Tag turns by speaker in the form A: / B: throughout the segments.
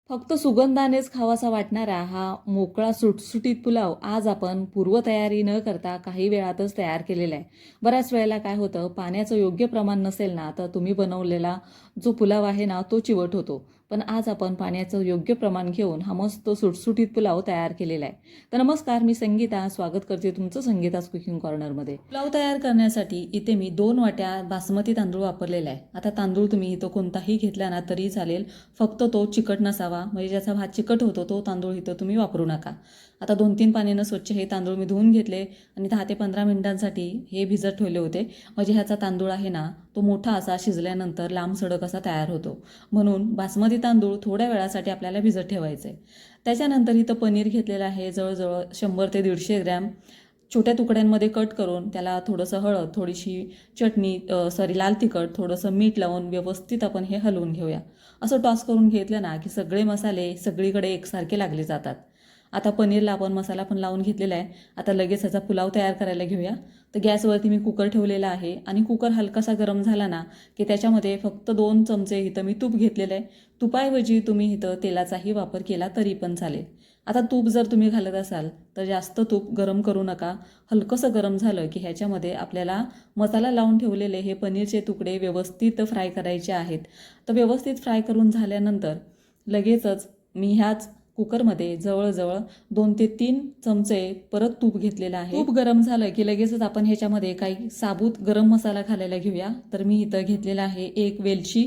A: फक्त सुगंधानेच खावासा वाटणारा हा मोकळा सुटसुटीत पुलाव आज आपण पूर्वतयारी न करता काही वेळातच तयार केलेला आहे. बऱ्याच वेळेला काय होतं, पाण्याचं योग्य प्रमाण नसेल ना तर तुम्ही बनवलेला जो पुलाव आहे ना तो चिवट होतो. पण आज आपण पाण्याचं योग्य प्रमाण घेऊन हा मस्त सुटसुटीत पुलाव तयार केलेला आहे. तर नमस्कार, मी संगीता स्वागत करते तुमचं संगीताज कुकिंग कॉर्नरमध्ये. पुलाव तयार करण्यासाठी इथे मी 2 वाट्या बासमती तांदूळ वापरलेला आहे. आता तांदूळ तुम्ही इथं कोणताही घेतला ना तरी चालेल, फक्त तो चिकट नसावा, म्हणजे ज्याचा भात चिकट होतो तो तांदूळ इथं तुम्ही वापरू नका. आता 2-3 पाण्यानं स्वच्छ हे तांदूळ मी धुवून घेतले आणि 10 ते 15 मिनिटांसाठी हे भिजत ठेवले होते. म्हणजे ह्याचा तांदूळ आहे ना तो मोठा असा शिजल्यानंतर लांब सडक असा तयार होतो. म्हणून बासमती तांदूळ थोड्या वेळासाठी आपल्याला भिजत ठेवायचे. त्याच्यानंतर इथं पनीर घेतलेलं आहे, जवळजवळ 100 ते 150 ग्रॅम. छोट्या तुकड्यांमध्ये कट करून त्याला थोडंसं हळद, थोडीशी चटणी, लाल तिखट, थोडंसं मीठ लावून व्यवस्थित आपण हे हलवून घेऊया. असं टॉस करून घेतलं ना की सगळे मसाले सगळीकडे एकसारखे लागले जातात. आता पनीरला आपण मसाला पण लावून घेतलेला आहे. आता लगेच ह्याचा पुलाव तयार करायला घेऊया. तर गॅसवरती मी कुकर ठेवलेला आहे आणि कुकर हलकासा गरम झाला ना की त्याच्यामध्ये फक्त 2 चमचे इथं मी तूप घेतलेलं आहे. तुपाऐवजी तुम्ही इथं तेलाचाही वापर केला तरी पण चालेल. आता तूप जर तुम्ही घालत असाल तर जास्त तूप गरम करू नका. हलकंसं गरम झालं की ह्याच्यामध्ये आपल्याला मसाला लावून ठेवलेले हे पनीरचे तुकडे व्यवस्थित फ्राय करायचे आहेत. तर व्यवस्थित फ्राय करून झाल्यानंतर लगेचच मी ह्याच कुकरमध्ये जवळजवळ 2 ते 3 चमचे परत तूप घेतलेलं आहे. तूप गरम झालं की लगेचच आपण ह्याच्यामध्ये काही साबूत गरम मसाला घालायला घेऊया. तर मी इथं घेतलेला आहे 1 वेलची,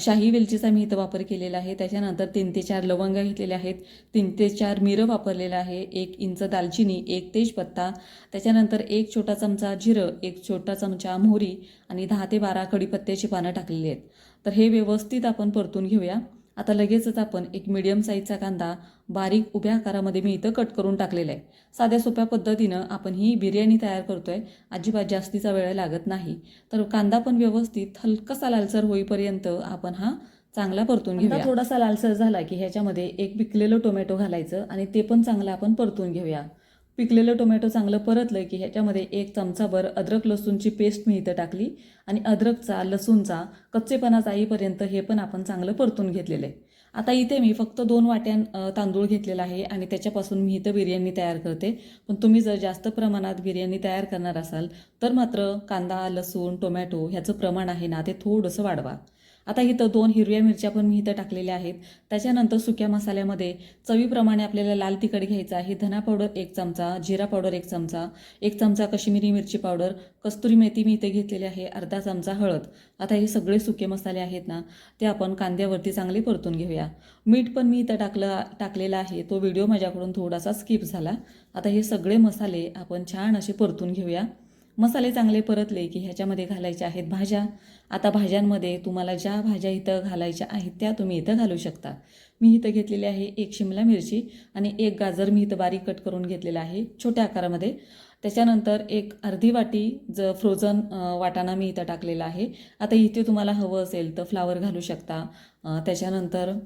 A: शाही वेलचीचा मी इथं वापर केलेला आहे. त्याच्यानंतर 3 ते 4 लवंगा घेतलेल्या आहेत, 3 ते 4 मिरं वापरलेलं आहे, 1 इंच दालचिनी, 1 तेजपत्ता, त्याच्यानंतर 1 छोटा चमचा जिरं, 1 छोटा चमचा मोहरी आणि 10 ते 12 कढीपत्त्याची पानं टाकलेली आहेत. तर हे व्यवस्थित आपण परतून घेऊया. आता लगेचच आपण एक मीडियम साईजचा कांदा बारीक उभ्या आकारामध्ये मी इथं कट करून टाकलेला आहे. साध्या सोप्या पद्धतीनं आपण ही बिर्याणी तयार करतोय, अजिबात जास्तीचा वेळ लागत नाही. तर कांदा पण व्यवस्थित हलकासा लालसर होईपर्यंत आपण हा चांगला परतून घेऊया. थोडासा लालसर झाला की ह्याच्यामध्ये एक पिकलेलं टोमॅटो घालायचं आणि ते पण चांगलं आपण परतून घेऊया. पिकलेलं टोमॅटो चांगलं परतलं की ह्याच्यामध्ये 1 चमचाभर अद्रक लसूणची पेस्ट मी इथं टाकली आणि अद्रकचा लसूणचा कच्चेपणा जाईपर्यंत हे पण आपण चांगलं परतून घेतलेलं आहे. आता इथे मी फक्त 2 वाट्या तांदूळ घेतलेला आहे आणि त्याच्यापासून मी इथं बिर्याणी तयार करते. पण तुम्ही जर जास्त प्रमाणात बिर्याणी तयार करणार असाल तर मात्र कांदा, लसूण, टोमॅटो ह्याचं प्रमाण आहे ना ते थोडंसं वाढवा. आता इथं 2 हिरव्या मिरच्या पण मी इथं टाकलेल्या आहेत. त्याच्यानंतर सुक्या मसाल्यामध्ये चवीप्रमाणे आपल्याला लाल तिखट घ्यायचं आहे, धना पावडर 1 चमचा, जिरा पावडर 1 चमचा, 1 चमचा काश्मीरी मिरची पावडर, कस्तुरी मेथी मी इथे घेतलेली आहे, अर्धा चमचा हळद. आता हे सगळे सुके मसाले आहेत ना ते आपण कांद्यावरती चांगले परतून घेऊया. मीठ पण मी इथं टाकलेलं आहे, तो व्हिडिओ माझ्याकडून थोडासा स्किप झाला. आता हे सगळे मसाले आपण छान असे परतून घेऊया. मसाले चांगले परतले की ह्याच्यामध्ये घालायच्या आहेत भाज्या. आता भाज्यांमध्ये तुम्हाला ज्या भाज्या इथं घालायच्या आहेत त्या तुम्ही इथं घालू शकता. मी इथं घेतलेली आहे 1 शिमला मिरची आणि 1 गाजर मी इथं बारीक कट करून घेतलेला आहे छोट्या आकारामध्ये. त्याच्यानंतर एक अर्धी वाटी फ्रोझन वाटाणा मी इथं टाकलेला आहे. आता इथे तुम्हाला हवं असेल तर फ्लावर घालू शकता. त्याच्यानंतर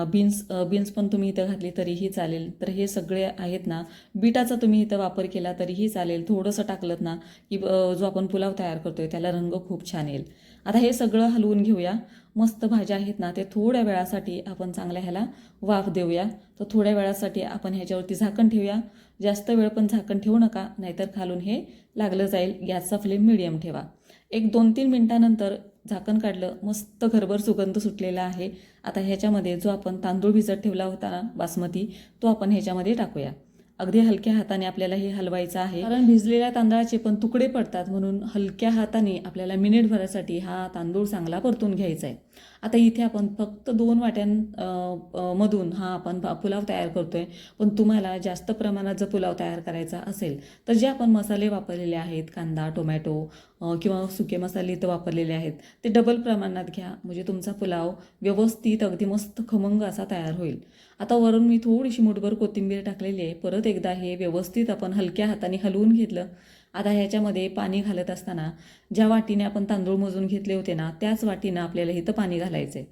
A: बीन्स पण तुम्ही इथं घातली तरीही चालेल. तर हे सगळे आहेत ना, बीटाचा तुम्ही इथं वापर केला तरीही चालेल. थोडंसं टाकलं ना की जो आपण पुलाव तयार करतोय त्याला रंग खूप छान येईल. आता हे सगळं हलवून घेऊया. मस्त भाज्या आहेत ना ते थोड्या वेळासाठी आपण चांगल्या ह्याला वाफ देऊया. तर थोड्या वेळासाठी आपण ह्याच्यावरती झाकण ठेवूया. जास्त वेळ पण झाकण ठेवू नका, नाहीतर खालून हे लागलं जाईल. गॅसचा फ्लेम मिडियम ठेवा. एक 2-3 मिनिटानंतर झाकण काढलं, मस्त घरभर सुगंध सुटलेला आहे. आता ह्याच्यामध्ये जो आपण तांदूळ भिजत ठेवला होता ना बासमती, तो आपण ह्याच्यामध्ये टाकूया. अगदी हलक्या हाताने आपल्याला हे हलवायचं आहे, कारण भिजलेल्या तांदळाचे पण तुकडे पडतात. म्हणून हलक्या हाताने आपल्याला मिनिटभरासाठी हा तांदूळ चांगला परतून घ्यायचा आहे. आता इथे आपण फक्त 2 वाट्यां मधून हा आपण पुलाव तयार करतोय. पण तुम्हाला जास्त प्रमाणात जर पुलाव तयार करायचा असेल तर जे आपण मसाले वापरलेले आहेत, कांदा, टोमॅटो किंवा सुके मसाले इथं वापरलेले आहेत, ते डबल प्रमाणात घ्या. म्हणजे तुमचा पुलाव व्यवस्थित अगदी मस्त खमंग असा तयार होईल. आता वरून मी थोडीशी मूठभर कोथिंबीर टाकलेली आहे. परत एकदा हे व्यवस्थित आपण हलक्या हाताने हलवून घेतलं. आता ह्याच्यामध्ये पाणी घालत असताना ज्या वाटीने आपण तांदूळ मोजून घेतले होते ना त्याच वाटीनं आपल्याला इथं पाणी घालायचं आहे.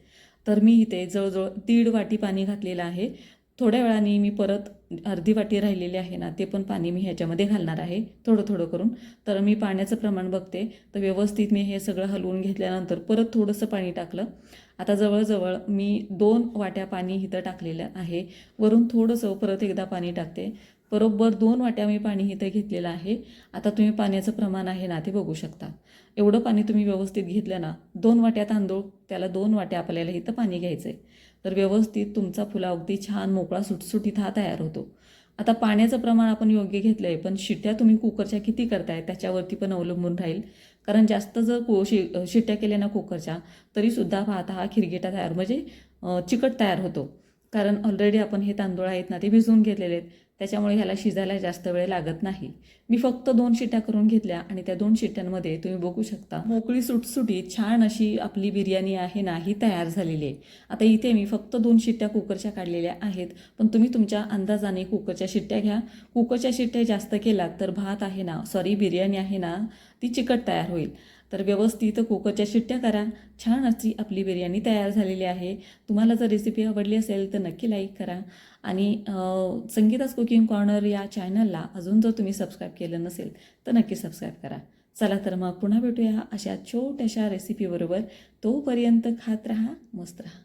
A: तर मी इथे जवळजवळ 1.5 वाटी पाणी घातलेलं आहे. थोड्या वेळाने मी परत अर्धी वाटी राहिलेली आहे ना ते पण पाणी मी ह्याच्यामध्ये घालणार आहे थोडं थोडं करून. तर मी पाण्याचं प्रमाण बघते, तर व्यवस्थित मी हे सगळं हलवून घेतल्यानंतर परत थोडंसं पाणी टाकलं. आता जवळजवळ मी 2 वाट्या पाणी इथं टाकलेलं आहे. वरून थोडंसं परत एकदा पाणी टाकते. बरोबर 2 वाट्या मी पाणी इथं घेतलेलं आहे. आता तुम्ही पाण्याचं प्रमाण आहे ना ते बघू शकता. एवढं पाणी तुम्ही व्यवस्थित घेतलं ना, 2 वाट्या तांदूळ त्याला 2 वाट्या आपल्याला इथं पाणी घ्यायचं आहे. तर व्यवस्थित तुमचा पुलाव अगदी छान मोकळा सुटसुटीत हा तयार होतो. आता पाण्याचं प्रमाण आपण योग्य घेतलं आहे, पण शिट्ट्या तुम्ही कुकरच्या किती करताय त्याच्यावरती पण अवलंबून राहील. कारण जास्त जर शिट्ट्या केल्या ना कुकरच्या, तरीसुद्धा भात हा खिरगिटा तयार म्हणजे चिकट तयार होतो. कारण ऑलरेडी आपण हे तांदूळ आहेत ना ते भिजवून घेतलेले आहेत, त्याच्यामुळे ह्याला शिजायला जास्त वेळ लागत नाही. मी फक्त 2 शिट्ट्या करून घेतल्या आणि त्या 2 शिट्ट्यांमध्ये तुम्ही बघू शकता मोकळी सुटसुटीत छान अशी आपली बिर्याणी आहे ना ही तयार झालेली आहे. आता इथे मी फक्त 2 शिट्ट्या कुकरच्या काढलेल्या आहेत, पण तुम्ही तुमच्या अंदाजाने कुकरच्या शिट्ट्या घ्या. कुकरच्या शिट्ट्या जास्त केलात तर भात आहे ना बिर्याणी आहे ना ती चिकट तयार होईल. तर व्यवस्थित कुकरच्या शिट्ट्या करा. छान अशी आपली बिर्याणी तयार झालेली आहे. तुम्हाला जर रेसिपी आवडली असेल तर नक्की लाईक करा आणि संगीताच कुकिंग कॉर्नर या चॅनलला अजून जर तुम्ही सबस्क्राईब केलं नसेल तर नक्की सबस्क्राईब करा. चला तर मग पुन्हा भेटूया अशा छोट्याशा रेसिपीबरोबर. तोपर्यंत खात राहा, मस्त राहा.